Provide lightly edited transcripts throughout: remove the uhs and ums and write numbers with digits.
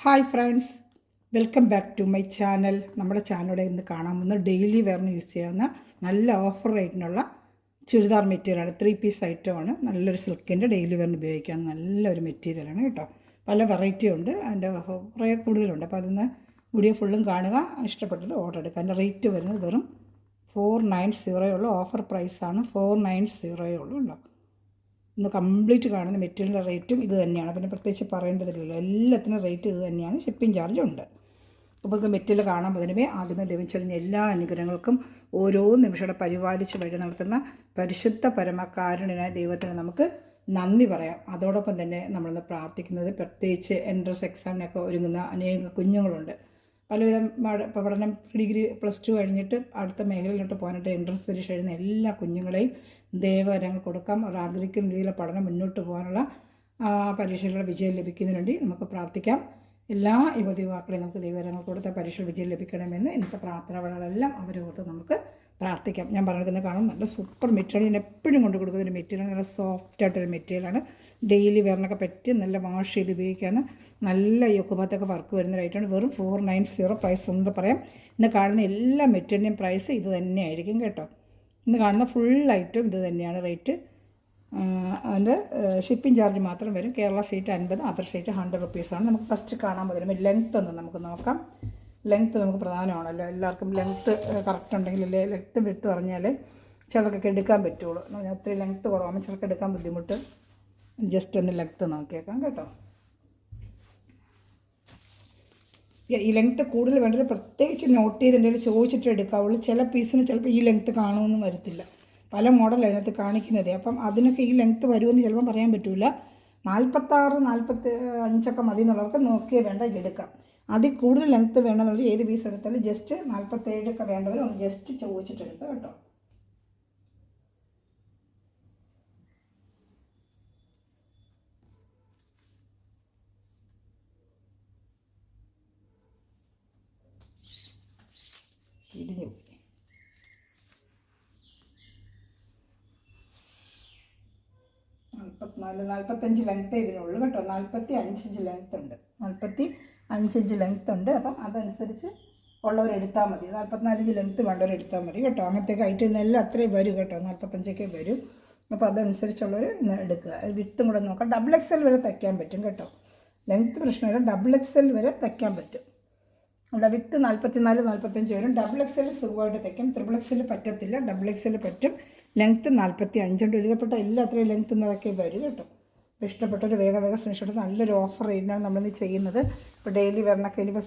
Hi friends, welcome back to my channel. നമ്മുടെ ചാനലിലൂടെ ഇന്ന് കാണാൻ പോകുന്ന ഡെയിലി വെയറിന് യൂസ് ചെയ്യാവുന്ന നല്ല ഓഫർ റേറ്റിനുള്ള ചുരിദാർ മെറ്റീരിയലാണ്. 3 പീസ് ഐറ്റമാണ്. നല്ലൊരു സിൽക്കിൻ്റെ ഡെയിലി വെയറിന് ഉപയോഗിക്കാൻ നല്ലൊരു മെറ്റീരിയലാണ് കേട്ടോ. പല വെറൈറ്റി ഉണ്ട്, അതിൻ്റെ കുറേ കൂടുതലുണ്ട്. അപ്പോൾ അതിന്ന് വീഡിയോ ഫുള്ളും കാണുക, ഇഷ്ടപ്പെട്ടത് ഓർഡർ എടുക്കുക. അതിൻ്റെ റേറ്റ് വരുന്നത് വെറും 490 ഉള്ളൂ. ഓഫർ പ്രൈസാണ്, 490 ഉള്ളൂ കേട്ടോ. ഇന്ന് കംപ്ലീറ്റ് കാണുന്ന മെറ്റീരിയലിൻ്റെ റേറ്റും ഇത് തന്നെയാണ്. പിന്നെ പ്രത്യേകിച്ച് പറയേണ്ടതില്ലല്ലോ, എല്ലാത്തിനും റേറ്റ് ഇത് തന്നെയാണ്. ഷിപ്പിംഗ് ചാർജും ഉണ്ട്. അപ്പോൾ ഇത് മെറ്റീരിയൽ കാണാൻ പോകുന്നതിന് ആദ്യമേ ദൈവം എല്ലാ അനുഗ്രഹങ്ങൾക്കും ഓരോ നിമിഷത്തെ പരിപാലിച്ച് വഴി നടത്തുന്ന പരിശുദ്ധ പരമകാരുണ്യനായ ദൈവത്തിന് നമുക്ക് നന്ദി പറയാം. അതോടൊപ്പം തന്നെ നമ്മളിന്ന് പ്രാർത്ഥിക്കുന്നത്, പ്രത്യേകിച്ച് എൻട്രൻസ് എക്സാമിനൊക്കെ ഒരുങ്ങുന്ന അനേക കുഞ്ഞുങ്ങളുണ്ട്. പലവിധം പഠനം ഡിഗ്രി +2 കഴിഞ്ഞിട്ട് അടുത്ത മേഖലയിലോട്ട് പോകാനായിട്ട് എൻട്രൻസ് പരീക്ഷ എഴുതുന്ന എല്ലാ കുഞ്ഞുങ്ങളെയും ദൈവവരങ്ങൾ കൊടുക്കാം. അവർ ആഗ്രഹിക്കുന്ന രീതിയിലുള്ള പഠനം മുന്നോട്ട് പോകാനുള്ള പരീക്ഷകളുടെ വിജയം ലഭിക്കുന്നതിന് വേണ്ടി നമുക്ക് പ്രാർത്ഥിക്കാം. എല്ലാ യുവതിയുവാക്കളെയും നമുക്ക് ദൈവവരങ്ങൾ കൊടുത്ത പരീക്ഷ വിജയം ലഭിക്കണമെന്ന് ഇന്നത്തെ പ്രാർത്ഥനകളെല്ലാം അവരെ ഓർത്ത് നമുക്ക് പ്രാർത്ഥിക്കാം. ഞാൻ പറഞ്ഞിരിക്കുന്നത് കാണും, നല്ല സൂപ്പർ മെറ്റീരിയൽ. ഞാൻ എപ്പോഴും കൊണ്ട് കൊടുക്കുന്നൊരു മെറ്റീരിയൽ, നല്ല സോഫ്റ്റ് ആയിട്ടൊരു മെറ്റീരിയലാണ്. ഡെയിലി വെയറിനൊക്കെ പറ്റി നല്ല വാഷ് ചെയ്ത് ഉപയോഗിക്കാമെന്ന് നല്ല യോക്കുഭാഗത്തൊക്കെ വർക്ക് വരുന്നതായിട്ടാണ്. വെറും 490 പ്രൈസ് ഒന്ന് പറയാം. ഇന്ന് കാണുന്ന എല്ലാ മെറ്റീരിയലിൻ്റെയും പ്രൈസ് ഇത് തന്നെയായിരിക്കും കേട്ടോ. ഇന്ന് കാണുന്ന ഫുൾ ഐറ്റം ഇത് തന്നെയാണ് റേറ്റ്. അതിൻ്റെ ഷിപ്പിംഗ് ചാർജ് മാത്രം വരും. കേരള സ്റ്റേറ്റ് 50, അതർ സ്റ്റേറ്റ് 100 റുപ്പീസാണ്. നമുക്ക് ഫസ്റ്റ് കാണാൻ പറ്റും. ലെങ്ത്ത് ഒന്ന് നമുക്ക് നോക്കാം. ലെങ്ത്ത് നമുക്ക് പ്രധാനമാണല്ലോ. എല്ലാവർക്കും ലെങ്ത്ത് കറക്റ്റ് ഉണ്ടെങ്കിൽ ലെങ്ത്ത് വിട്ട് പറഞ്ഞാൽ ചിലർക്കൊക്കെ എടുക്കാൻ പറ്റുള്ളൂ. ഒത്തിരി ലെങ്ത്ത് കുറവാകുമ്പോൾ ചിലർക്ക് എടുക്കാൻ ബുദ്ധിമുട്ട്. ജസ്റ്റ് ഒന്ന് ലെങ്ത്ത് നോക്കിയേക്കാം കേട്ടോ. ഈ ലെങ്ത്ത് കൂടുതൽ വേണ്ടത് പ്രത്യേകിച്ച് നോട്ട് ചെയ്ത് എന്തെങ്കിലും ചോദിച്ചിട്ട് എടുക്കാവുള്ളൂ. ചില പീസിന് ചിലപ്പോൾ ഈ ലെങ്ത്ത് കാണുമെന്നും വരത്തില്ല. പല മോഡൽ അതിനകത്ത് കാണിക്കുന്നത്. അപ്പം അതിനൊക്കെ ഈ ലെങ്ത്ത് വരുമെന്ന് ചിലപ്പം പറയാൻ പറ്റില്ല. 46, 45 മതി എന്നുള്ളവർക്ക് നോക്കിയേ വേണ്ട, എടുക്കാം. അതിൽ കൂടുതൽ ലെങ്ത്ത് വേണമെന്നുള്ളത് ഏത് പീസ് എടുത്താലും ജസ്റ്റ് 47 വേണ്ടവർ ഒന്ന് ജസ്റ്റ് ചോദിച്ചിട്ട് എടുക്കുക കേട്ടോ. ഇരിഞ്ഞു 44, 45 ലെങ്ത്ത് ഇതിനുള്ളൂ കേട്ടോ. 45 ഇഞ്ച് ലെങ്ത്ത് ഉണ്ട്. 45 ഇഞ്ച് ലെങ്ത്ത് ഉണ്ട്. അപ്പം അതനുസരിച്ച് ഉള്ളവരെടുത്താൽ മതി. 44 ഇഞ്ച് ലെങ്ത്ത് വേണ്ടവരെടുത്താൽ മതി കേട്ടോ. അങ്ങനത്തേക്ക് ഐറ്റം എല്ലാം അത്രയും വരും കേട്ടോ. 45 വരും. അപ്പോൾ അതനുസരിച്ചുള്ളവർ ഇന്ന് എടുക്കുക. വിത്തും കൂടെ നോക്കാം. XXL വരെ തയ്ക്കാൻ പറ്റും കേട്ടോ. ലെങ്ത്ത് പ്രശ്നമില്ല. XXL വരെ തയ്ക്കാൻ പറ്റും. അവിടെ വിത്ത് 44, 45 വരും. XXL സുഖമായിട്ട് തയ്ക്കും. XXL പറ്റത്തില്ല. XXL പറ്റും. ലെങ്ത്ത് 45 ഉണ്ട്. എഴുതപ്പെട്ട എല്ലാ അത്രയും ലെങ്ത്ത് എന്നതൊക്കെ വരും കേട്ടോ. അപ്പോൾ ഇഷ്ടപ്പെട്ടൊരു വേഗം സ്ക്രീൻഷോട്ട്. നല്ലൊരു ഓഫർ റേറ്റിനാണ് നമ്മളിന്ന് ചെയ്യുന്നത്. ഇപ്പോൾ ഡെയിലി വെയറിനൊക്കെ ഇനിയിപ്പോൾ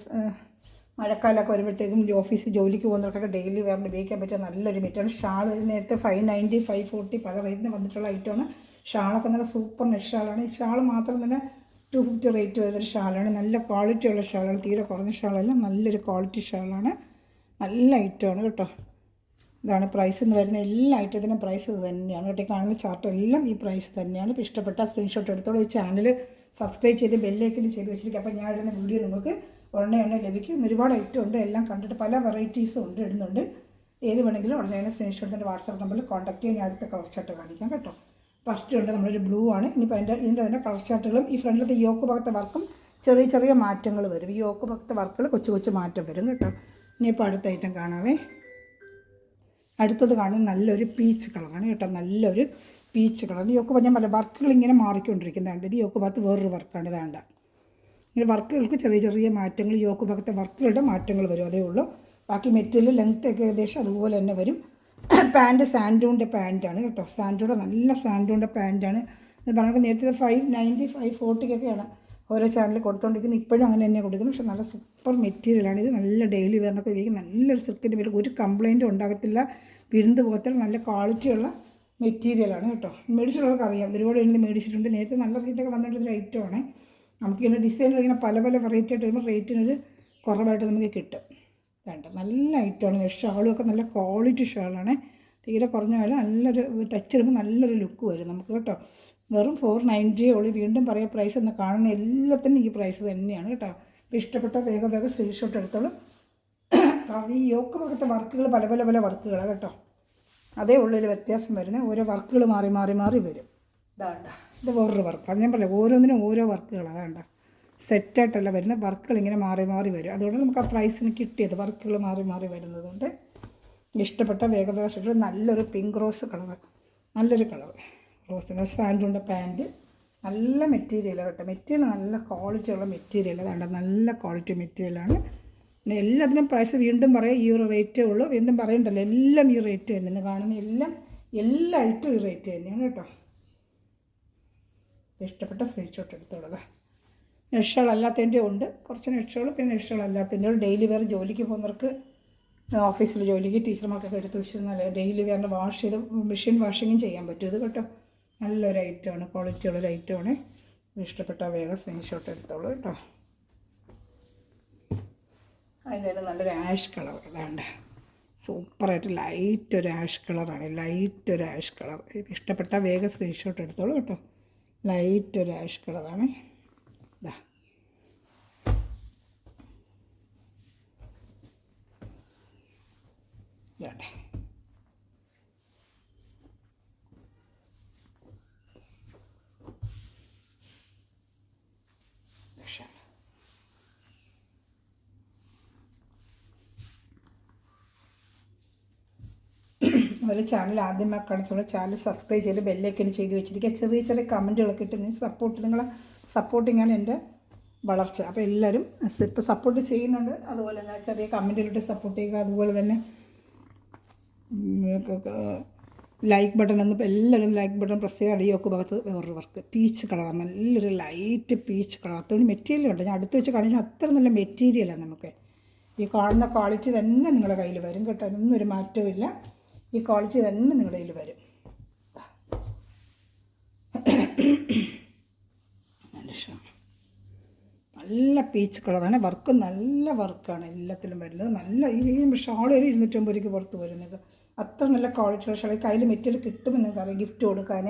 മഴക്കാലമൊക്കെ വരുമ്പോഴത്തേക്കും ഓഫീസിൽ ജോലിക്ക് പോകുന്നവർക്കൊക്കെ ഡെയിലി വെയറിന് ഉപയോഗിക്കാൻ പറ്റിയ നല്ലൊരു മെറ്റീരിയൽ. ഷാൾ നേരത്തെ 590, 540 പല റേറ്റിന് വന്നിട്ടുള്ള ഐറ്റമാണ്. ഷാളൊക്കെ നല്ല സൂപ്പർ നെറ്റ് ഷാളാണ്. ഈ ഷാൾ മാത്രം തന്നെ 250 റേറ്റ് വരുന്നൊരു ഷാളാണ്. നല്ല ക്വാളിറ്റിയുള്ള ഷാളാണ്. തീരെ കുറഞ്ഞ ഷാളല്ല, നല്ലൊരു ക്വാളിറ്റി ഷാളാണ്. നല്ല ഐറ്റമാണ് കേട്ടോ. ഇതാണ് പ്രൈസ് എന്ന് വരുന്ന എല്ലാ ഐറ്റത്തിനും പ്രൈസ് ഇത് തന്നെയാണ് കേട്ടോ. കാണുന്ന ചാർട്ട് എല്ലാം ഈ പ്രൈസ് തന്നെയാണ്. ഇപ്പോൾ ഇഷ്ടപ്പെട്ട സ്ക്രീൻഷോട്ട് എടുത്തോളൂ. ഈ ചാനൽ സബ്സ്ക്രൈബ് ചെയ്ത് ബെല്ലൈക്കൻ ചെയ്ത് വെച്ചിരിക്കുക. അപ്പോൾ ഞാൻ ഇടുന്ന വീഡിയോ നിങ്ങൾക്ക് ഉടനെ ലഭിക്കും. ഒരുപാട് ഐറ്റം ഉണ്ട്. എല്ലാം കണ്ടിട്ട് പല വെറൈറ്റീസും ഉണ്ട്, ഇടുന്നുണ്ട്. ഏത് വേണമെങ്കിലും ഉടനെ സ്ക്രീൻഷോട്ടിൻ്റെ വാട്സാപ്പ് നമ്പറിൽ കോൺടാക്ട് ചെയ്യാൻ ഞാൻ അടുത്ത കളർ ചാർട്ട് കാണിക്കാം കേട്ടോ. ഫസ്റ്റ് ഉണ്ട് നമ്മളൊരു ബ്ലൂ ആണ്. ഇനിയിപ്പോൾ ഇതിൻ്റെ തന്നെ കളർ ചാർട്ടുകളും ഈ ഫ്രണ്ടിലത്തെ യോക്ക് ഭാഗത്തെ വർക്കും ചെറിയ മാറ്റങ്ങൾ വരും. ഈ യോക്ക് ഭാഗത്തെ വർക്കുകൾ കൊച്ചു മാറ്റം വരും കേട്ടോ. ഇനിയിപ്പോൾ അടുത്ത ഐറ്റം കാണാവേ. അടുത്തത് കാണുന്നത് നല്ലൊരു പീച്ച് കളറാണ് കേട്ടോ. നല്ലൊരു പീച്ച് കളർ. യോക്ക് ഞാൻ പല വർക്കുകൾ ഇങ്ങനെ മാറിക്കൊണ്ടിരിക്കുന്നതാണ്. ഇത് യോക്ക് ഭാഗത്ത് വേറൊരു വർക്കാണ്. ഇതാണ്ട ഇങ്ങനെ വർക്കുകൾക്ക് ചെറിയ മാറ്റങ്ങൾ, യോക്ക് ഭാഗത്തെ വർക്കുകളുടെ മാറ്റങ്ങൾ വരും, അതേ ഉള്ളൂ. ബാക്കി മെറ്റീരിയൽ ലെങ്ത്ത് ഒക്കെ ഏകദേശം അതുപോലെ തന്നെ വരും. പാൻറ്റ് സാൻഡൂണിൻ്റെ പാൻറ്റാണ് കേട്ടോ. സാൻഡൂടെ നല്ല സാൻഡൂണിൻ്റെ പാൻറ്റാണ്. എന്ന് പറഞ്ഞാൽ നേരത്തെ 590, 540 ഓരോ ചാനലിൽ കൊടുത്തുകൊണ്ടിരിക്കുന്നത്. ഇപ്പോഴും അങ്ങനെ തന്നെ കൊടുക്കുന്നത്. പക്ഷേ നല്ല സൂപ്പർ മെറ്റീരിയലാണ്. ഇത് നല്ല ഡെയിലി വെയറിനൊക്കെ ഉപയോഗിക്കും. നല്ലൊരു സിൽക്കിൻ്റെ പേര് ഒരു കംപ്ലയിൻറ്റും ഉണ്ടാകത്തില്ല. വിരുന്ന് പോകത്തില്ല. നല്ല ക്വാളിറ്റിയുള്ള മെറ്റീരിയലാണ് കേട്ടോ. മേടിച്ചിട്ടുള്ളവർക്ക് അറിയാം. ഒരുപാട് എണ്ണി മേടിച്ചിട്ടുണ്ട്. നേരത്തെ നല്ല റേറ്റൊക്കെ വന്നിട്ടൊരു ഐറ്റമാണ്. നമുക്കിങ്ങനെ ഡിസൈനുകൾ ഇങ്ങനെ പല വെറൈറ്റി ആയിട്ട് വരുമ്പോൾ റേറ്റിനൊരു കുറവായിട്ട് നമുക്ക് കിട്ടും. വേണ്ട നല്ല ഐറ്റമാണ്. ഷാളുമൊക്കെ നല്ല ക്വാളിറ്റി ഷാളാണ്. തീരെ കുറഞ്ഞ വില, നല്ലൊരു തച്ചിടുമ്പോൾ നല്ലൊരു ലുക്ക് വരും നമുക്ക് കേട്ടോ. വെറും 490 ഉള്ളൂ. വീണ്ടും പറയാം, പ്രൈസ് എന്ന് കാണുന്ന എല്ലാത്തിനും ഈ പ്രൈസ് തന്നെയാണ് കേട്ടോ. അപ്പോൾ ഇഷ്ടപ്പെട്ട വേഗം സ്ക്രീൻഷോട്ട് എടുത്തോളൂ. ഈ യോക്ക് ഭാഗത്തെ വർക്കുകൾ പല വർക്കുകളാണ് കേട്ടോ. അതേ ഉള്ളിൽ വ്യത്യാസം വരുന്നത്. ഓരോ വർക്കുകൾ മാറി വരും. ഇതാണ്ട ഇത് വേറൊരു വർക്ക്. അത് ഞാൻ പറയാം, ഓരോന്നിനും ഓരോ വർക്കുകളാണ്. വേണ്ട സെറ്റായിട്ടല്ല വരുന്നത്, വർക്കുകൾ ഇങ്ങനെ മാറി മാറി വരും. അതുകൊണ്ട് നമുക്ക് ആ പ്രൈസിന് കിട്ടിയത് വർക്കുകൾ മാറി മാറി വരുന്നതുകൊണ്ട് ഇഷ്ടപ്പെട്ട വേഗം ഷർട്ട് നല്ലൊരു പിങ്ക് റോസ് കളർ, നല്ലൊരു കളർ റോസിൻ്റെ സാൻഡുണ്ട് പാൻറ്റ്. നല്ല മെറ്റീരിയലാണ് കേട്ടോ, മെറ്റീരിയൽ നല്ല ക്വാളിറ്റിയുള്ള മെറ്റീരിയൽ. അതാണ്ട് നല്ല ക്വാളിറ്റി മെറ്റീരിയലാണ്. പിന്നെ എല്ലാത്തിനും പ്രൈസ് വീണ്ടും പറയാം, ഈ ഒരു റേറ്റേ ഉള്ളൂ. വീണ്ടും പറയണ്ടല്ലോ, എല്ലാം ഈ റേറ്റ് തന്നെയാണ് കാണുന്ന, എല്ലാ ഐറ്റവും ഈ റേറ്റ് തന്നെയാണ് കേട്ടോ. ഇഷ്ടപ്പെട്ട സ്ക്രീൻഷോട്ട് എടുത്തോളൂ. നെഷുകളല്ലാത്തതിൻ്റെ ഉണ്ട്, കുറച്ച് നെഷുകൾ, പിന്നെ നെഷുകളല്ലാത്തതിൻ്റെ ഡെയിലി വെയർ ജോലിക്ക് പോകുന്നവർക്ക്, ഓഫീസിൽ ജോലിക്ക് ടീച്ചർമാർക്കൊക്കെ എടുത്ത് വെച്ചിരുന്നാൽ ഡെയിലി വെയറിൻ്റെ വാഷ് ചെയ്ത് മെഷീൻ വാഷിങ്ങും ചെയ്യാൻ പറ്റും. ഇത് കേട്ടോ നല്ലൊരു ഐറ്റമാണ്, ക്വാളിറ്റി ഉള്ളൊരു ഐറ്റമാണ്. ഇഷ്ടപ്പെട്ട വേഗം സ്ക്രീൻഷോട്ട് എടുത്തോളൂ കേട്ടോ. അതിൻ്റെ നല്ലൊരു ആഷ് കളർ, ഇതാണ്ട് സൂപ്പറായിട്ട് ലൈറ്റ് ഒരു ആഷ് കളറാണ്, ലൈറ്റ് ഒരു ആഷ് കളർ. ഇഷ്ടപ്പെട്ട വേഗം സ്ക്രീൻഷോട്ട് എടുത്തോളൂ കേട്ടോ. ലൈറ്റ് ഒരു ആഷ് കളറാണ്. ഇതാ ഇതാണ്ടേ, അതുപോലെ ചാനൽ ആദ്യമായി കാണുന്ന ചാനൽ സബ്സ്ക്രൈബ് ചെയ്ത് ബെല്ലൈക്കൺ ചെയ്ത് വെച്ചിരിക്കുക. ചെറിയ ചെറിയ കമൻറ്റുകളൊക്കെ ഇട്ട് നിങ്ങളെ സപ്പോർട്ടിങ്ങാണ് എൻ്റെ വളർച്ച. അപ്പോൾ എല്ലാവരും ഇപ്പോൾ സപ്പോർട്ട് ചെയ്യുന്നുണ്ട്, അതുപോലെ തന്നെ ചെറിയ കമൻറ്റിലിട്ട് സപ്പോർട്ട് ചെയ്യുക. അതുപോലെ തന്നെ ലൈക്ക് ബട്ടൺ ഒന്നും എല്ലാവരും ലൈക്ക് ബട്ടൺ പ്രസ് ചെയ്യുക. അടിയൊക്കെ ഭാഗത്ത് വേറൊരു വർക്ക് പീച്ച് കളറാണ്, നല്ലൊരു ലൈറ്റ് പീച്ച് കളർ. അതുകൊണ്ട് മെറ്റീരിയൽ ഉണ്ട്, ഞാൻ അടുത്ത് വെച്ച് കാണിച്ചാൽ അത്ര നല്ല മെറ്റീരിയലാണ്. നമുക്ക് ഈ കാണുന്ന ക്വാളിറ്റി തന്നെ നിങ്ങളുടെ കയ്യിൽ വരും കേട്ടോ, ഒന്നും ഒരു മാറ്റവും ഇല്ല. ഈ ക്വാളിറ്റി തന്നെ നിങ്ങളുടെ കയ്യിൽ വരും. നല്ല പീച്ച് കളറാണ്, വർക്ക് നല്ല വർക്കാണ് എല്ലാത്തിലും വരുന്നത്. നല്ല ഈ ഷാൾ ഒരു 250 രൂപയ്ക്ക് പുറത്ത് വരുന്നത്, അത്ര നല്ല ക്വാളിറ്റിയുള്ള ഷാൾ. കയ്യിൽ മെറ്റീരിയൽ കിട്ടുമെന്ന് നിങ്ങൾക്കറിയാം. ഗിഫ്റ്റ് കൊടുക്കാൻ,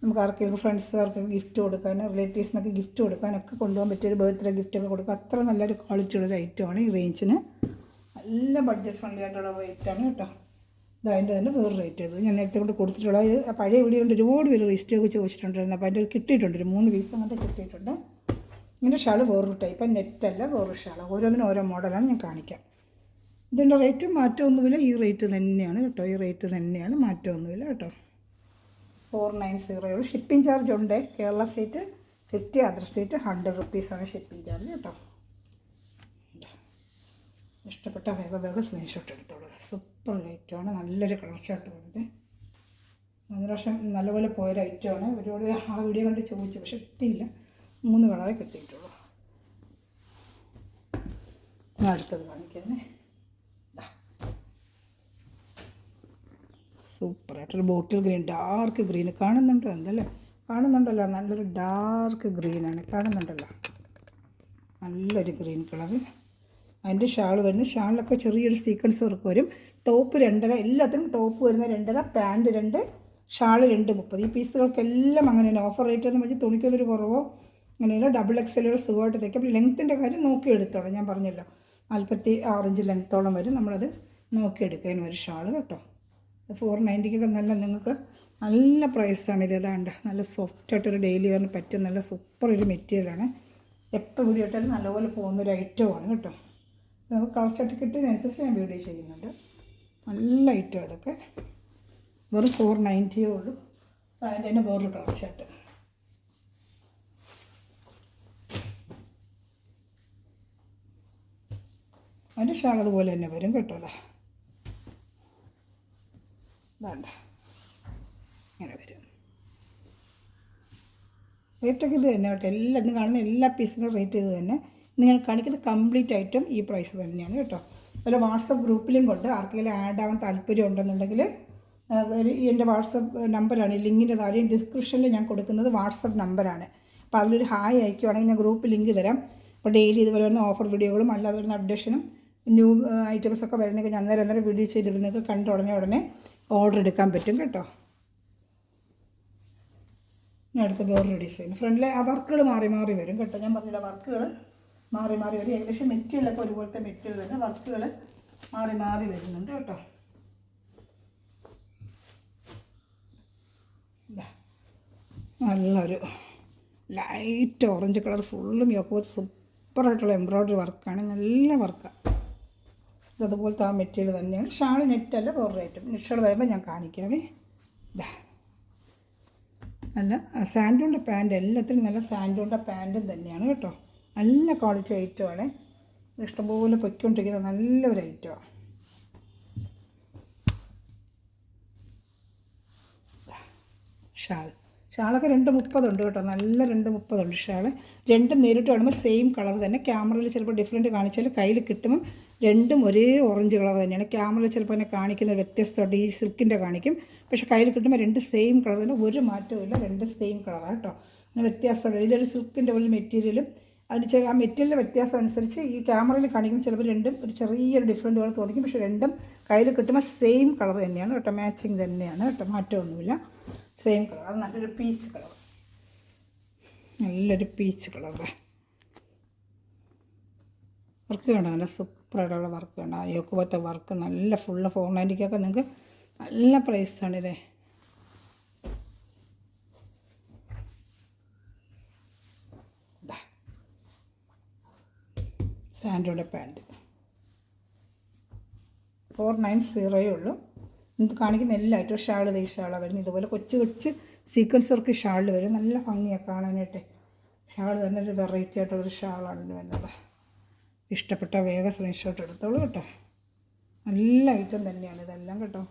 നമുക്ക് ആർക്കെങ്കിലും ഫ്രണ്ട്സുകാർക്ക് ഗിഫ്റ്റ് കൊടുക്കാൻ, റിലേറ്റീവ്സിനൊക്കെ ഗിഫ്റ്റ് കൊടുക്കാനൊക്കെ കൊണ്ടുപോകാൻ പറ്റിയൊരു ബർത്ത്ഡേ ഗിഫ്റ്റൊക്കെ കൊടുക്കുക. അത്ര നല്ലൊരു ക്വാളിറ്റിയുള്ളൊരു ഐറ്റമാണ് ഈ റേഞ്ചിന്. നല്ല ബഡ്ജറ്റ് ഫ്രണ്ട്ലി ആയിട്ടുള്ള റേറ്റാണ് കേട്ടോ. അതിൻ്റെ തന്നെ വേറെ റേറ്റ് ചെയ്തത് ഞാൻ നേരത്തെ കൊണ്ട് കൊടുത്തിട്ടുള്ള പഴയ വീഡിയോ കൊണ്ട് ഒരുപാട് പേര് റീസ്റ്റോക്ക് ചോദിച്ചിട്ടുണ്ടായിരുന്നു. അപ്പോൾ അതിൻ്റെ കിട്ടിയിട്ടുണ്ട്, ഒരു 3 പീസ് അങ്ങോട്ട് കിട്ടിയിട്ടുണ്ട്. ഇങ്ങനെ ഷാൾ വേറൊരു ടൈപ്പ്, നെറ്റല്ല വേറൊരു ഷാൾ. ഓരോന്നിനും ഓരോ മോഡലാണ് ഞാൻ കാണിക്കാം. ഇതിൻ്റെ റേറ്റ് മാറ്റമൊന്നുമില്ല, ഈ റേറ്റ് തന്നെയാണ് കേട്ടോ, ഈ റേറ്റ് തന്നെയാണ്, മാറ്റമൊന്നുമില്ല കേട്ടോ. 490. ഷിപ്പിംഗ് ചാർജ് ഉണ്ട്. കേരള സ്റ്റേറ്റ് 50, അതർ സ്റ്റേറ്റ് 100 റുപ്പീസാണ് ഷിപ്പിംഗ് ചാർജ് കേട്ടോ. ഇഷ്ടപ്പെട്ട വേഗം സ്ക്രീൻഷോട്ട് എടുത്തോളൂ. സൂപ്പർ ഐറ്റമാണ്, നല്ലൊരു കളർ ചാർട്ട് വരുന്നത്. 1 പ്രാവശ്യം നല്ലപോലെ പോയൊരു ഐറ്റമാണ്. ഒരുപാട് ആ വീഡിയോ കണ്ട് ചോദിച്ചു, പക്ഷെ കിട്ടിയില്ല. 3 കളറേ കിട്ടിയിട്ടുള്ളൂ. ഞാൻ അടുത്തത് കാണിക്കുന്നേ. സൂപ്പറായിട്ടൊരു ബോട്ടിൽ ഗ്രീൻ, ഡാർക്ക് ഗ്രീൻ കാണുന്നുണ്ടോ? എന്തല്ലേ കാണുന്നുണ്ടല്ലോ, നല്ലൊരു ഡാർക്ക് ഗ്രീനാണ്, കാണുന്നുണ്ടല്ലോ, നല്ലൊരു ഗ്രീൻ കളർ. അതിൻ്റെ ഷാൾ വരുന്നത്, ഷാളിലൊക്കെ ചെറിയൊരു സീക്വൻസ് വർക്ക് വരും. ടോപ്പ് 2.5, എല്ലാത്തിനും ടോപ്പ് വരുന്ന 2.5, പാൻറ്റ് 2, ഷാൾ 2.30. ഈ പീസുകൾക്കെല്ലാം അങ്ങനെ തന്നെ. ഓഫർ റേറ്റ് എന്ന് വെച്ചാൽ തുണിക്കൊരു കുറവോ അങ്ങനെയല്ല. ഡബിൾ XL സുഖമായിട്ട് തയ്ക്കാം. അപ്പോൾ ലെങ്ത്തിൻ്റെ കാര്യം നോക്കിയെടുത്തോളാം. ഞാൻ പറഞ്ഞല്ലോ 46 ഇഞ്ച് ലെങ്ത്തോളം വരും. നമ്മളത് നോക്കിയെടുക്കാൻ ഒരു ഷാൾ കേട്ടോ. 490 നല്ല, നിങ്ങൾക്ക് നല്ല പ്രൈസാണ് ഇത്. ഏതാണ്ട് നല്ല സോഫ്റ്റായിട്ടൊരു ഡെയിലി വെയറിന് പറ്റിയ നല്ല സൂപ്പർ ഒരു മെറ്റീരിയലാണ്. എപ്പോൾ വീഡിയോ ഇട്ടാലും നല്ലപോലെ പോകുന്നൊരു ഐറ്റമാണ് കേട്ടോ. നമുക്ക് കളർ ചാർട്ട് കിട്ടിയതിനനുസരിച്ച് ഞാൻ വീഡിയോ ചെയ്യുന്നുണ്ട്. നല്ല ഐറ്റം അതൊക്കെ. വെറും 490 ഉള്ളൂ. അതിൻ്റെ തന്നെ വേറൊരു കളർ ചാർട്ട്. അതിൻ്റെ ഷാൾ അതുപോലെ തന്നെ വരും കേട്ടോ. വേണ്ട ഇങ്ങനെ വരും. റേറ്റൊക്കെ ഇത് തന്നെ കേട്ടോ. ഇന്ന് കാണുന്ന എല്ലാ പീസിനും റേറ്റ് ഇത് തന്നെ. ഇന്ന് ഞാൻ കാണിക്കുന്നത് കംപ്ലീറ്റ് ഐറ്റം ഈ പ്രൈസ് തന്നെയാണ് കേട്ടോ. അതുപോലെ വാട്സപ്പ് ഗ്രൂപ്പിലും കൊണ്ട് ആർക്കെങ്കിലും ആഡ് ആവാൻ താല്പര്യം ഉണ്ടെന്നുണ്ടെങ്കിൽ എൻ്റെ വാട്സപ്പ് നമ്പറാണ് ഈ ലിങ്കിൻ്റെ താഴെ ഡിസ്ക്രിപ്ഷനിൽ ഞാൻ കൊടുക്കുന്നത് വാട്സപ്പ് നമ്പറാണ്. അപ്പോൾ അതിലൊരു ഹായ് അയക്കുവാണെങ്കിൽ ഞാൻ ഗ്രൂപ്പ് ലിങ്ക് തരാം. അപ്പോൾ ഡെയിലി ഇതുപോലെ വരുന്ന ഓഫർ വീഡിയോകളും അല്ലാതെ വരുന്ന അപ്ഡേഷനും ന്യൂ ഐറ്റംസൊക്കെ വരണമെങ്കിൽ ഞാൻ അന്നേരം വീഡിയോ ചെയ്തിരുന്നൊക്കെ കണ്ട് ഉടനെ ഓർഡർ എടുക്കാൻ പറ്റും കേട്ടോ. ഇനി അടുത്ത വേറൊരു ഡിസൈൻ. ഫ്രണ്ടിലെ ആ വർക്കുകൾ മാറി മാറി വരും കേട്ടോ. ഞാൻ പറഞ്ഞില്ല, വർക്കുകൾ മാറി മാറി വരും. ഏകദേശം മെറ്റീരിയലൊക്കെ ഒരുപോലത്തെ മെറ്റീരിയൽ തന്നെ, വർക്കുകൾ മാറി മാറി വരുന്നുണ്ട് കേട്ടോ. നല്ലൊരു ലൈറ്റ് ഓറഞ്ച് കളർ ഫുള്ളും യോക്ക് സൂപ്പറായിട്ടുള്ള എംബ്രോയ്ഡറി വർക്കാണ്, നല്ല വർക്കാണ്. ഇതതുപോലത്തെ ആ മെറ്റീരിയൽ തന്നെയാണ്. ഷാൾ നെറ്റല്ല, വേറൊരു ഐറ്റം. നെറ്റ് വരുമ്പോൾ ഞാൻ കാണിക്കാവേ. ഇതാ നല്ല സാൻഡൂണിൻ്റെ പാൻറ്റ്, എല്ലാത്തിനും നല്ല സാൻഡൂണിൻ്റെ പാൻറ്റും തന്നെയാണ് കേട്ടോ. നല്ല ക്വാളിറ്റി ഐറ്റമാണ്, ഇഷ്ടംപോലെ പൊയ്ക്കൊണ്ടിരിക്കുന്ന നല്ലൊരു ഐറ്റമാണ്. ഷാളൊക്കെ 2.30 ഉണ്ട് കേട്ടോ, നല്ല 2.30 ഉണ്ട് ഷാൾ. രണ്ടും നേരിട്ട് കാണുമ്പോൾ സെയിം കളർ തന്നെ. ക്യാമറയിൽ ചിലപ്പോൾ ഡിഫറൻറ്റ് കാണിച്ചാൽ കയ്യിൽ കിട്ടുമ്പം രണ്ടും ഒരേ ഓറഞ്ച് കളർ തന്നെയാണ്. ക്യാമറയിൽ ചിലപ്പോൾ എന്നെ കാണിക്കുന്ന വ്യത്യസ്തമായിട്ട് ഈ സിൽക്കിൻ്റെ കാണിക്കും, പക്ഷേ കയ്യിൽ കിട്ടുമ്പോൾ രണ്ട് സെയിം കളർ തന്നെ, ഒരു മാറ്റവും ഇല്ല, രണ്ട് സെയിം കളറാണ് കേട്ടോ. അങ്ങനെ വ്യത്യാസമുണ്ട്. ഇതൊരു സിൽക്കിൻ്റെ ഒരു മെറ്റീരിയലും അതിന് ആ മെറ്റീരിയലിൻ്റെ വ്യത്യാസം അനുസരിച്ച് ഈ ക്യാമറയിൽ കാണിക്കുമ്പോൾ ചിലപ്പോൾ രണ്ടും ഒരു ചെറിയൊരു ഡിഫറൻറ്റ് കളർ തോന്നിക്കും, പക്ഷേ രണ്ടും കയ്യിൽ കിട്ടുമ്പോൾ സെയിം കളർ തന്നെയാണ് കേട്ടോ, മാച്ചിങ് തന്നെയാണ് കേട്ടോ, മാറ്റമൊന്നുമില്ല, സെയിം കളർ. അത് നല്ലൊരു പീച്ച് കളർ, നല്ലൊരു പീച്ച് കളർ. വർക്ക് വേണ്ട, നല്ല സൂപ്പറായിട്ടുള്ള വർക്ക് വേണ്ട. യോക്ക് പോലത്തെ വർക്ക് നല്ല ഫുള്ള് 490 നിങ്ങൾക്ക് നല്ല പ്രൈസാണിതേ. സാൻഡോയുടെ പാൻറ്റ് 490 ഉള്ളൂ. നിങ്ങൾക്ക് കാണിക്കുന്ന എല്ലാ ഐറ്റവും ഷാൾ, ഈ ഷാളാണ് വരുന്നത്. ഇതുപോലെ കൊച്ചു കൊച്ചു സീക്വൻസ് വർക്ക് ഷാളിൽ വരും, നല്ല ഭംഗിയാണ് കാണാനായിട്ട്. ഷാൾ തന്നെ ഒരു വെറൈറ്റി ആയിട്ടുള്ളൊരു ഷാളാണ് വരുന്നത്. ഇഷ്ടപ്പെട്ട വേഗം സ്ക്രീൻഷോട്ട് എടുത്തോളൂ കേട്ടോ, നല്ല ഐറ്റം തന്നെയാണ് ഇതെല്ലാം കേട്ടോ.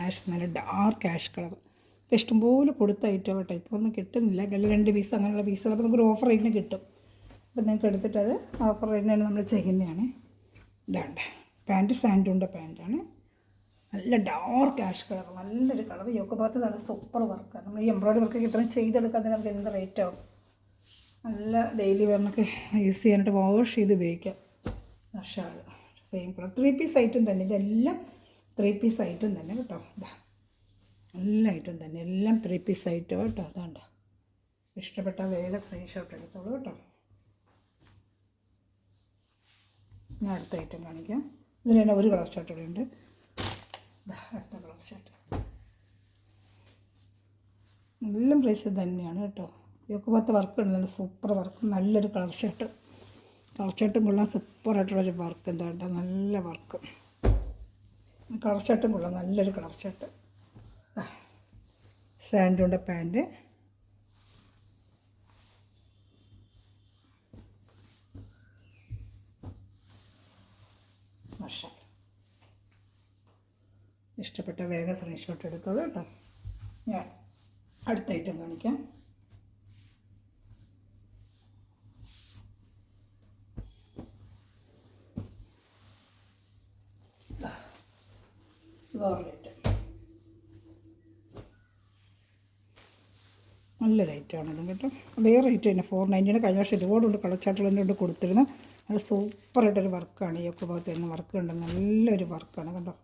ആഷ്, നല്ല ഡാർക്ക് ആഷ് കളർ. ഇഷ്ടംപോലെ കൊടുത്ത ഐറ്റം കേട്ടോ, ഇപ്പോൾ ഒന്നും കിട്ടുന്നില്ല. അല്ലെങ്കിൽ 2 പീസ് അങ്ങനെയുള്ള പീസുകൾ അപ്പോൾ നമുക്കൊരു ഓഫർ റേറ്റിന് കിട്ടും. അപ്പോൾ നിങ്ങൾക്ക് എടുത്തിട്ട് അത് ഓഫർ റേറ്റിനാണ് നമ്മൾ ചെയ്യുന്നതാണ്. ഇതാണ്ട് പാൻറ്റ്, സാൻഡൂണിൻ്റെ പാൻറ്റാണ്, നല്ല ഡാർക്ക് ആഷ് കളർ, നല്ലൊരു കളർ. യോക്ക് ഭാഗത്ത് നല്ല സൂപ്പർ വർക്കാണ്. നമ്മൾ ഈ എംബ്രോയ്ഡറി വർക്കൊക്കെ ഇത്രയും ചെയ്തെടുക്കാൻ തന്നെ നമുക്ക് എന്ത് റേറ്റ് ആവും. നല്ല ഡെയിലി വെയറിനൊക്കെ യൂസ് ചെയ്യാനായിട്ട് വാഷ് ചെയ്ത് ഉപയോഗിക്കാം. Shawl same colour, 3 piece item തന്നെ, ഇതെല്ലാം 3 പീസ് ഐറ്റം തന്നെ കേട്ടോ. നല്ല ഐറ്റം തന്നെ, എല്ലാം 3 പീസ് ഐറ്റം കേട്ടോ. അതാണ്ട് ഇഷ്ടപ്പെട്ട വേഗം സ്ക്രീൻഷോട്ട് എടുത്തോളൂ കേട്ടോ. ഞാൻ അടുത്ത ഐറ്റം കാണിക്കാം. ഇതിന് തന്നെ ഒരു കളർ ഷർട്ട് കൂടെ ഉണ്ട്. അടുത്ത കളർ ഷർട്ട് എല്ലാം പ്രൈസ് തന്നെയാണ് കേട്ടോ. യോക്ക് ഭാഗത്ത് വർക്ക് ഉണ്ട്, നല്ല സൂപ്പർ വർക്ക്, നല്ലൊരു കളർ ഷർട്ടും കൊള്ളാം, സൂപ്പറായിട്ടുള്ളൊരു വർക്ക്. എന്താ കേട്ടോ, നല്ല വർക്ക്. കളർ ഷർട്ടും കൊള്ളാം, നല്ലൊരു കളർ ഷർട്ട്. സാൻഡൂണിൻ്റെ പാൻറ്റ്, മഷാ. ഇഷ്ടപ്പെട്ട വേഗം സ്ക്രീൻഷോട്ട് എടുത്തോളൂ കേട്ടോ. ഞാൻ അടുത്ത ഐറ്റം കാണിക്കാം. വേറൊരു ഐറ്റം, നല്ല റേറ്റാണ് കേട്ടോ. അതേ റേറ്റ് തന്നെ, 490. കഴിഞ്ഞ വർഷം ഒരുപാടുണ്ട് കളച്ചാട്ടുള്ളതിൻ്റെ കൊടുത്തിരുന്നു. നല്ല സൂപ്പറായിട്ടൊരു വർക്കാണ്. ഈ ഒക്കെ ഭാഗത്ത് തന്നെ വർക്ക് ഉണ്ട്, നല്ലൊരു വർക്കാണ് കേട്ടോ.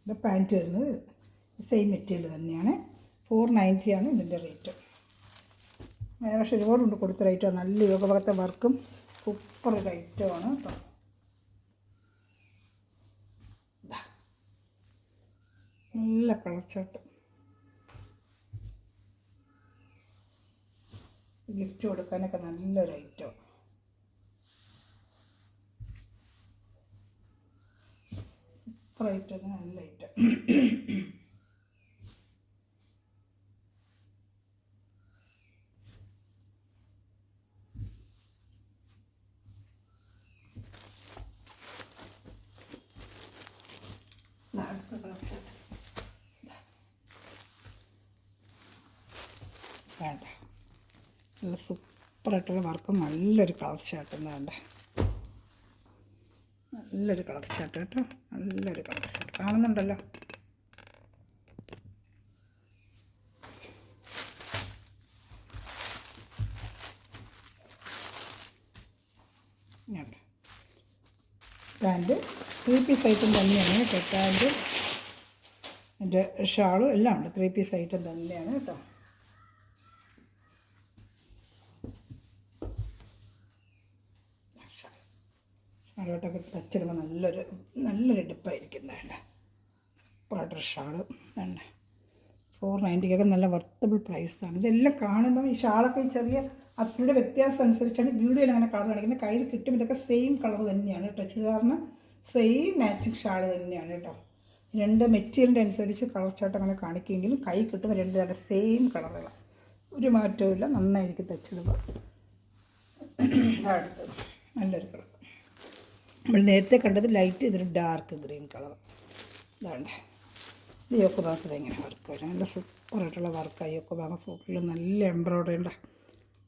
ഇത് പാൻറ്റ് വരുന്നത് സെയിം മെറ്റീരിയൽ തന്നെയാണ്, 490 ഇതിൻ്റെ റേറ്റ്. പക്ഷേ ഒരുപാടുണ്ട് കൊടുത്ത റേറ്റാണ്. നല്ല യോഗ ഭാഗത്തെ വർക്കും സൂപ്പർ ഒരു ഐറ്റമാണ് കേട്ടോ. നല്ല കളർ ചാർട്ട്, ഗിഫ്റ്റ് കൊടുക്കാനൊക്കെ നല്ലൊരു ഐറ്റം. സൂപ്പർ ഐറ്റം, നല്ല ഐറ്റം. വേണ്ട, നല്ല സൂപ്പറായിട്ടുള്ള വർക്ക്, നല്ലൊരു കളർ ഷർട്ട്. വേണ്ട, നല്ലൊരു കളർ ഷർട്ട് കേട്ടോ, നല്ലൊരു കളർ ഷർട്ട് കാണുന്നുണ്ടല്ലോ. പാൻറ്റ് 3 പീസ് ഐറ്റം തന്നെയാണ് കേട്ടോ. പാൻറ്റ് എൻ്റെ ഷാളും എല്ലാം ഉണ്ട്. 3 പീസ് ഐറ്റം തന്നെയാണ് കേട്ടോ. ഷാളോട്ടൊക്കെ തച്ചിടുമ്പോൾ നല്ലൊരു എടുപ്പായിരിക്കുന്നതാണ്. സൂപ്പറായിട്ടൊരു ഷാള് തന്നെ. 490 നല്ല വർത്തബിൾ പ്രൈസാണ്. ഇതെല്ലാം കാണുമ്പോൾ ഈ ഷാളൊക്കെ ഈ ചെറിയ അത്രയുടെ വ്യത്യാസം അനുസരിച്ചാണ് വീഡിയോയിൽ അങ്ങനെ കളർ കാണിക്കുന്നത്. കയ്യിൽ കിട്ടും ഇതൊക്കെ സെയിം കളർ തന്നെയാണ് കേട്ടോ. ചുരിദാറിന് സെയിം മാച്ചിങ് ഷാൾ തന്നെയാണ് കേട്ടോ. രണ്ട് മെറ്റീരിയലിൻ്റെ അനുസരിച്ച് കളർ ചാർട്ട് അങ്ങനെ കാണിക്കുമെങ്കിലും കൈ കിട്ടുമ്പോൾ രണ്ട് നല്ല സെയിം കളറുകളാണ്, ഒരു മാറ്റവും ഇല്ല. നന്നായിരിക്കും തച്ചിടുമ്പോൾ. അടുത്തത് നല്ലൊരു കളർ നമ്മൾ നേരത്തെ കണ്ടത് ലൈറ്റ്, ഇതൊരു ഡാർക്ക് ഗ്രീൻ കളർ. ഇതാണ്ട് ഈ യോക്ക് ഭാഗത്ത് ഇങ്ങനെ വർക്ക് വരും. നല്ല സൂപ്പറായിട്ടുള്ള വർക്കാണ് യോക്ക് ഭാഗം. ഫുള്ള് നല്ല എംബ്രോയ്ഡറി ഉണ്ട്.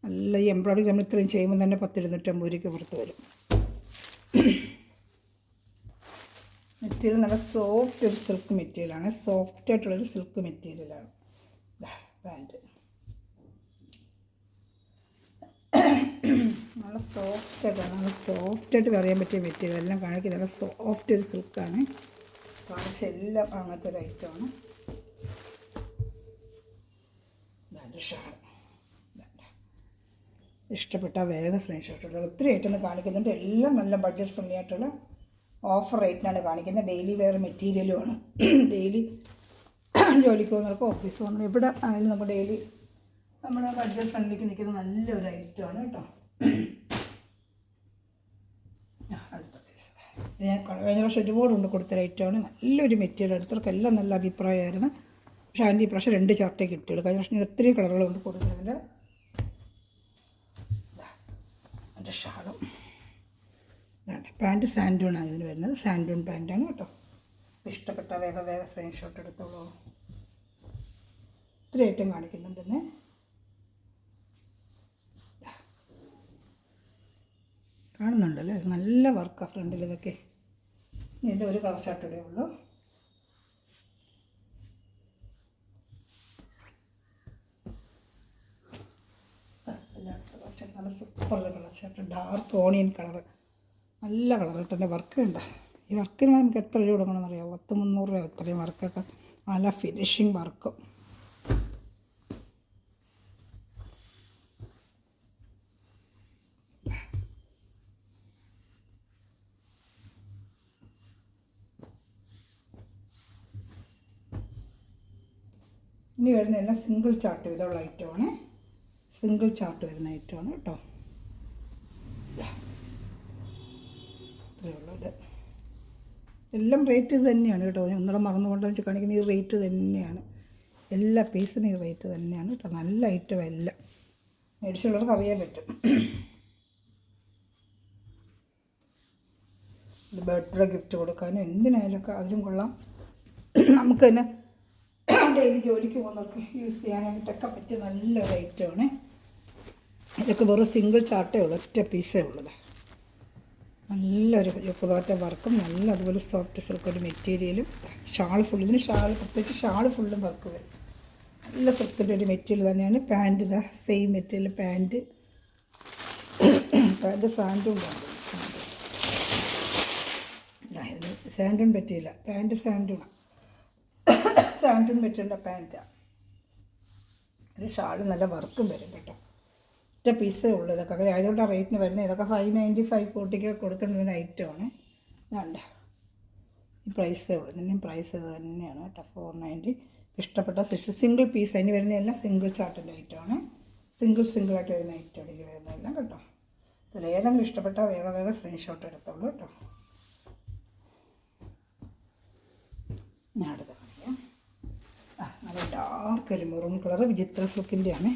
നല്ല ഈ എംബ്രോയ്ഡറി നമ്മൾ ഇത്രയും ചെയ്യുമ്പോൾ തന്നെ 10-250 രൂപയ്ക്ക് പുറത്ത് വരും. മെറ്റീരിയൽ നല്ല സോഫ്റ്റ് ഒരു സിൽക്ക് മെറ്റീരിയലാണ്. സോഫ്റ്റായിട്ടുള്ളൊരു സിൽക്ക് മെറ്റീരിയലാണ് പാൻറ്റ്. നല്ല സോഫ്റ്റായിട്ട് പറയാൻ പറ്റിയ മെറ്റീരിയൽ എല്ലാം കാണിക്കുന്നത്. നല്ല സോഫ്റ്റ് ഒരു സിൽക്കാണ് കാണിച്ച എല്ലാം. അങ്ങനത്തെ ഒരു ഐറ്റമാണ്. ഇതാണ് ഷാൾ. ഇഷ്ടപ്പെട്ട വേഗം സ്ക്രീൻഷോട്ട് എടുക്കുക. ഒത്തിരി ഐറ്റം കാണിക്കുന്നുണ്ട്. എല്ലാം നല്ല ബഡ്ജറ്റ് ഫ്രണ്ട്ലി ആയിട്ടുള്ള ഓഫർ റേറ്റിനാണ് കാണിക്കുന്നത്. Daily wear മെറ്റീരിയലുമാണ്. ഡെയിലി ജോലിക്ക് പോകുന്നവർക്ക് ഓഫീസ് പോകുന്നവർ എവിടെ ആയാലും നമ്മൾ ഡെയിലി നമ്മുടെ ബഡ്ജറ്റ് ഫ്രണ്ട്ലിക്ക് നിൽക്കുന്ന നല്ലൊരു ഐറ്റമാണ് കേട്ടോ. അടുത്ത പീസ് ഞാൻ കഴിഞ്ഞ പ്രാവശ്യം ഒരുപാട് കൊണ്ട് കൊടുത്തൊരു ഐറ്റമാണ്. നല്ലൊരു മെറ്റീരിയൽ. അടുത്തവർക്കെല്ലാം നല്ല അഭിപ്രായമായിരുന്നു. പക്ഷേ അതിൻ്റെ ഈ പ്രാവശ്യം 2 ചാർട്ടേ കിട്ടിയുള്ളൂ. കഴിഞ്ഞ പ്രാവശ്യം ഒത്തിരി കളറുകൾ കൊണ്ട് കൊടുക്കുന്നതിൻ്റെ എൻ്റെ ഷാളും പാൻറ്റ് സാൻഡൂണാണ് ഇതിന് വരുന്നത്. സാൻഡൂൺ പാൻറ്റാണ് കേട്ടോ. ഇഷ്ടപ്പെട്ട വേഗം സ്ക്രീൻഷോട്ട് എടുത്തോളൂ. ഇത്തിരി ഐറ്റം കാണിക്കുന്നുണ്ടെന്ന് കാണുന്നുണ്ടല്ലേ. നല്ല വർക്കാണ് ഫ്രണ്ടിൽ ഇതൊക്കെ. ഇതിൻ്റെ ഒരു കളർ ഷർട്ട് ഇടേ ഉള്ളൂ. നല്ല സൂപ്പറുള്ള colour shirt. Dark onion colour. നല്ല കളർ കേട്ടോ. എൻ്റെ വർക്ക് ഉണ്ട്. ഈ വർക്കിന് നമുക്ക് എത്ര രൂപ കൊടുക്കണമെന്ന് അറിയാമോ? 300 രൂപ. ഇത്രയും വർക്കൊക്കെ നല്ല ഫിനിഷിങ് വർക്കും. ഇനി വരുന്ന എല്ലാം സിംഗിൾ ചാർട്ട് വിധമുള്ള ഐറ്റമാണ്. സിംഗിൾ ചാർട്ട് വരുന്ന ഐറ്റമാണ് കേട്ടോ. ഇത്രയേ ഉള്ളൂ. ഇത് എല്ലാം റേറ്റ് ഇത് തന്നെയാണ് കേട്ടോ. ഒന്നുകൂടെ മറന്നുകൊണ്ടെന്ന് വെച്ചാൽ കാണിക്കുന്ന ഈ റേറ്റ് തന്നെയാണ്. എല്ലാ പീസിനും ഈ റേറ്റ് തന്നെയാണ് കേട്ടോ. നല്ല ഐറ്റം എല്ലാം മേടിച്ചുള്ളവർക്ക് അറിയാൻ പറ്റും. ബർത്ത്ഡേ ഗിഫ്റ്റ് കൊടുക്കാനും എന്തിനായാലൊക്കെ അതിലും കൊള്ളാം. നമുക്ക് തന്നെ ഡെയിലി ജോലിക്ക് പോകുന്നവർക്ക് യൂസ് ചെയ്യാനായിട്ടൊക്കെ പറ്റിയ നല്ലൊരു ഐറ്റമാണ്. ഇതൊക്കെ വെറും സിംഗിൾ ചാർട്ടേ ഉള്ളൂ. ഒറ്റ പീസേ ഉള്ളത്. നല്ലൊരു യോക്കുഭാഗത്തെ വർക്കും നല്ല അതുപോലെ സോഫ്റ്റ് സിൽക്ക് ഒരു മെറ്റീരിയലും. Shawl full. ഇതിന് ഷാൾ പ്രത്യേകിച്ച് ഷാൾ ഫുള്ളും വർക്ക് വരും. നല്ല സിൽക്കിൻ്റെ ഒരു മെറ്റീരിയൽ തന്നെയാണ്. പാൻറ്റ് ഇതാ സെയിം മെറ്റീരിയൽ. പാൻറ്റ് സാൻഡൂൺ ഉണ്ട്. ഇതിന് സാൻഡൂൺ പറ്റിയില്ല. പാൻറ്റ് സാൻഡൂണാണ്. സാൻഡൂൺ മെറ്റീരിയലിൻ്റെ പാൻറ്റാണ്. ഒരു ഷാൾ നല്ല വർക്കും വരും കേട്ടോ. ഒറ്റ പീസേ ഉള്ളൂ. ഇതൊക്കെ അങ്ങനെ ആയതുകൊണ്ട് ആ റേറ്റിന് വരുന്നത്. ഇതൊക്കെ 590 540 കൊടുത്തിട്ടുള്ള ഐറ്റമാണ്. ഇതുണ്ട് ഈ പ്രൈസേ ഉള്ളൂ. ഇതിൻ്റെയും പ്രൈസ് ഇത് തന്നെയാണ് കേട്ടോ. 490. ഇഷ്ടപ്പെട്ട സിംഗിൾ പീസ്. അതിന് വരുന്നതെല്ലാം സിംഗിൾ ചാർട്ടിൻ്റെ ഐറ്റമാണ്. സിംഗിളായിട്ട് വരുന്ന ഐറ്റമാണ് ഇതിൽ വരുന്നതെല്ലാം കേട്ടോ. അതിൽ ഏതെങ്കിലും ഇഷ്ടപ്പെട്ടാൽ വേഗം സ്ക്രീൻഷോട്ട് എടുത്തോളൂ കേട്ടോ. ഞാൻ അടുത്ത കാണിക്കാം. നല്ല ഡാർക്ക് ഒരു മെറൂൺ കളർ. വിചിത്ര സിൽക്കിൻ്റെയാണ്.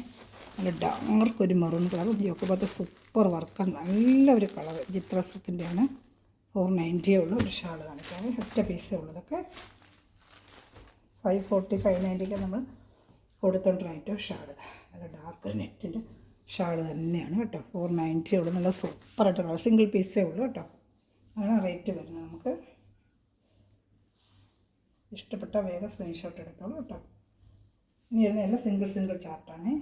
നല്ല ഡാർക്ക് ഒരു മെറൂൺ കളർ. യോക്കുഭാഗത്ത് സൂപ്പർ വർക്കാണ്. നല്ലൊരു കളർ. വിചിത്ര സിൽക്കിൻ്റെയാണ്. 490 ഉള്ളൂ. ഒരു ഷാൾ കാണിക്കാം. ഒറ്റ പീസേ ഉള്ളൂ. ഇതൊക്കെ 540 590 നമ്മൾ കൊടുത്തോണ്ടിരായിട്ടോ ഷാൾ. നല്ല ഡാർക്ക് നെറ്റിൻ്റെ ഷാൾ തന്നെയാണ് കേട്ടോ. 490 ഉള്ളൂ. നല്ല സൂപ്പറായിട്ട് കളർ. സിംഗിൾ പീസേ ഉള്ളൂ കേട്ടോ. അതാണ് റേറ്റ് വരുന്നത്. നമുക്ക് ഇഷ്ടപ്പെട്ട വേഗം സ്ക്രീൻഷോട്ട് എടുത്തോളൂ കേട്ടോ. ഇനി വരുന്നതെല്ലാം സിംഗിൾ ചാർട്ടാണ്.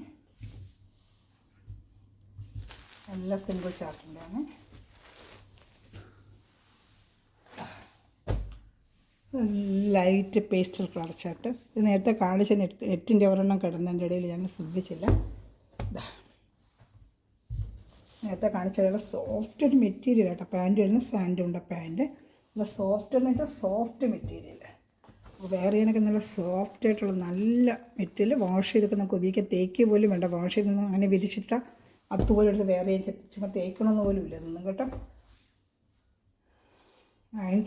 എല്ലാം സിംഗിൾ ചാർട്ടിൻ്റെയാണ്. Light pastel colour chart. ഇത് നേരത്തെ കാണിച്ച നെറ്റിൻ്റെ ഒരെണ്ണം കിടന്നതിൻ്റെ ഇടയിൽ ഞാൻ ശ്രദ്ധിച്ചില്ല. ഇതാ നേരത്തെ കാണിച്ച സോഫ്റ്റ് ഒരു മെറ്റീരിയൽ കേട്ടോ. പാൻറ്റ് വരുന്ന സാൻഡുണ്ട പാൻറ്റ്. നല്ല സോഫ്റ്റ് എന്ന് വെച്ചാൽ സോഫ്റ്റ് മെറ്റീരിയൽ. വെയർ ചെയ്യാനൊക്കെ നല്ല സോഫ്റ്റ് ആയിട്ടുള്ള നല്ല മെറ്റീരിയൽ. വാഷ് ചെയ്തൊക്കെ നമുക്ക് ഉപയോഗിക്കാൻ തേക്ക് പോലും വേണ്ട. വാഷ് ചെയ്തൊന്നും അങ്ങനെ വിരിച്ചിട്ടാൽ അതുപോലെ എടുത്ത് വെയർ ചെയ്യാൻ ചുമ്മാ തേക്കണമെന്ന് പോലും ഇല്ല ഇതൊന്നും കേട്ടോ. അയൺ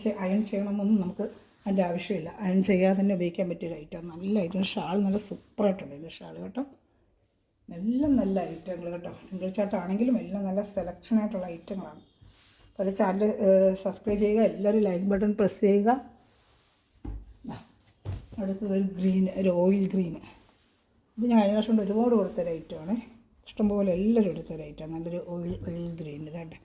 ചെയ്യണമെന്നൊന്നും നമുക്ക് അതിൻ്റെ ആവശ്യമില്ല. അയൺ ചെയ്യാതെ തന്നെ ഉപയോഗിക്കാൻ പറ്റിയൊരു ഐറ്റം. നല്ല ഐറ്റം. ഷാൾ നല്ല സൂപ്പറായിട്ടുണ്ട് ഇതിൻ്റെ ഷാൾ കേട്ടോ. എല്ലാം നല്ല ഐറ്റങ്ങൾ കേട്ടോ. സിംഗിൾ ചാർട്ടാണെങ്കിലും എല്ലാം നല്ല സെലക്ഷനായിട്ടുള്ള ഐറ്റങ്ങളാണ്. അപ്പോൾ ചാനൽ സബ്സ്ക്രൈബ് ചെയ്യുക. എല്ലാവരും ലൈക്ക് ബട്ടൺ പ്രസ് ചെയ്യുക. അടുത്തത് ഒരു ഗ്രീൻ, ഒരു ഓയിൽ ഗ്രീൻ. ഇത് ഞാൻ കഴിഞ്ഞ പ്രാവശ്യം കൊണ്ട് ഒരുപാട് കൊടുത്തൊരു ഐറ്റമാണ്. ഇഷ്ടംപോലെ എല്ലാവരും എടുത്തൊരു ഐറ്റം. നല്ലൊരു ഓയിൽ ഗ്രീൻ. ഇതാണ്ട്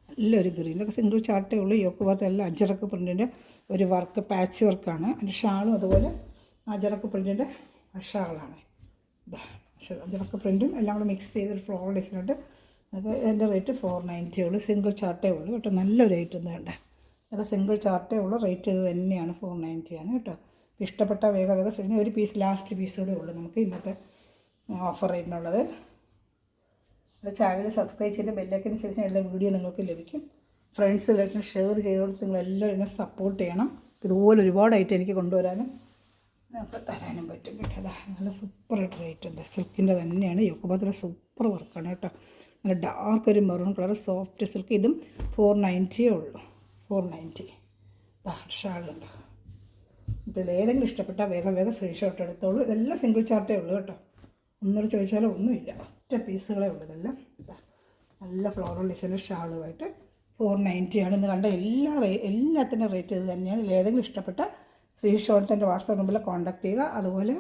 നല്ലൊരു ഗ്രീൻ. ഇതൊക്കെ സിംഗിൾ ചാർട്ടേ ഉള്ളൂ. യോക്ക് ഭാഗത്ത് എല്ലാം അജറക്ക് പ്രിൻറ്റിൻ്റെ ഒരു വർക്ക്, പാച്ച് വർക്കാണ്. അതിൻ്റെ ഷാളും അതുപോലെ അജറക്ക് പ്രിൻറ്റിൻ്റെ ഷാളാണ്. ഇതാ അജറക്ക് പ്രിൻറ്റും എല്ലാം കൂടെ മിക്സ് ചെയ്തൊരു ഫ്ലോറൽ ഡിസൈനുണ്ട്. അപ്പോൾ എൻ്റെ റേറ്റ് 490 ഉള്ളൂ. സിംഗിൾ ചാർട്ടേ ഉള്ളൂ കേട്ടോ. നല്ലൊരു ഐറ്റം വേണ്ട. അതൊക്കെ സിംഗിൾ ചാർട്ടേ ഉള്ളൂ. റേറ്റ് ഇത് തന്നെയാണ് 490 ആണ് കേട്ടോ. ഇഷ്ടപ്പെട്ട വേഗം വേഗം ഒരു പീസ്, ലാസ്റ്റ് പീസ് കൂടെ ഉള്ളൂ നമുക്ക് ഇന്നത്തെ ഓഫർ റേറ്റിനുള്ളത്. ചാനൽ സബ്സ്ക്രൈബ് ചെയ്ത് ബെല്ലൈക്കന് ശേഷം എല്ലാ വീഡിയോ നിങ്ങൾക്ക് ലഭിക്കും. ഫ്രണ്ട്സിലായിട്ടും ഷെയർ ചെയ്തുകൊണ്ട് നിങ്ങളെല്ലാവരും എന്നെ സപ്പോർട്ട് ചെയ്യണം. ഇതുപോലെ ഒരുപാട് ഐറ്റം എനിക്ക് കൊണ്ടുവരാനും നമുക്ക് തരാനും പറ്റും കേട്ടോ. അതാ നല്ല സൂപ്പറായിട്ട് റേറ്റ് ഉണ്ട്. സിൽക്കിൻ്റെ തന്നെയാണ്. യോക്കുബാത്തിൻ്റെ സൂപ്പർ വർക്കാണ് കേട്ടോ. നല്ല ഡാർക്ക് ഒരു മെറൂൺ കളർ സോഫ്റ്റ് സിൽക്ക്. ഇതും 490 ഉള്ളൂ. 490. ഷാളുണ്ട്. ഇപ്പോൾ ഇതിലേതെങ്കിലും ഇഷ്ടപ്പെട്ടാൽ വേഗം വേഗം സ്ക്രീൻഷോട്ട് എടുത്തോളൂ. ഇതെല്ലാം സിംഗിൾ ചാർട്ടേ ഉള്ളൂ കേട്ടോ. ഒന്നുകൂടെ ചോദിച്ചാലോ ഒന്നുമില്ല. ഒറ്റ പീസുകളേ ഉള്ളൂ. ഇതെല്ലാം നല്ല ഫ്ലോറൽ ഡിസൈൻ ഷാളുമായിട്ട് 490 ആണ്. ഇന്ന് കണ്ട എല്ലാത്തിൻ്റെ റേറ്റ് ഇത് തന്നെയാണ്. ഏതെങ്കിലും ഇഷ്ടപ്പെട്ട സ്ക്രീൻഷോട്ട് എൻ്റെ വാട്സാപ്പ് നമ്പറിൽ കോൺടാക്ട് ചെയ്യുക. അതുപോലെ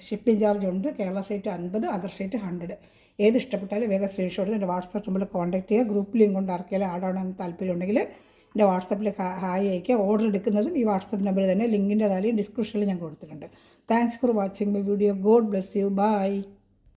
ഷിപ്പിംഗ് ചാർജ് ഉണ്ട്. Kerala state 50, other state 100. ഏത് ഇഷ്ടപ്പെട്ടാലും വേഗം സ്ക്രീൻഷോട്ട് എൻ്റെ വാട്സാപ്പ് നമ്പറിൽ കോൺടാക്ട് ചെയ്യുക. ഗ്രൂപ്പ് ലിങ്ക് കൊണ്ട് ആർക്കെങ്കിലും ആഡ് ആവാൻ താല്പര്യമുണ്ടെങ്കിൽ എൻ്റെ വാട്സാപ്പിൽ ഹായ് അയക്കുക. ഓർഡർ എടുക്കുന്നതും ഈ വാട്സാപ്പ് നമ്പറിൽ തന്നെ. ലിങ്കിൻ്റെ താഴെ ഡിസ്ക്രിപ്ഷനിൽ ഞാൻ കൊടുത്തിട്ടുണ്ട്. Thanks for watching my video. God bless you. By.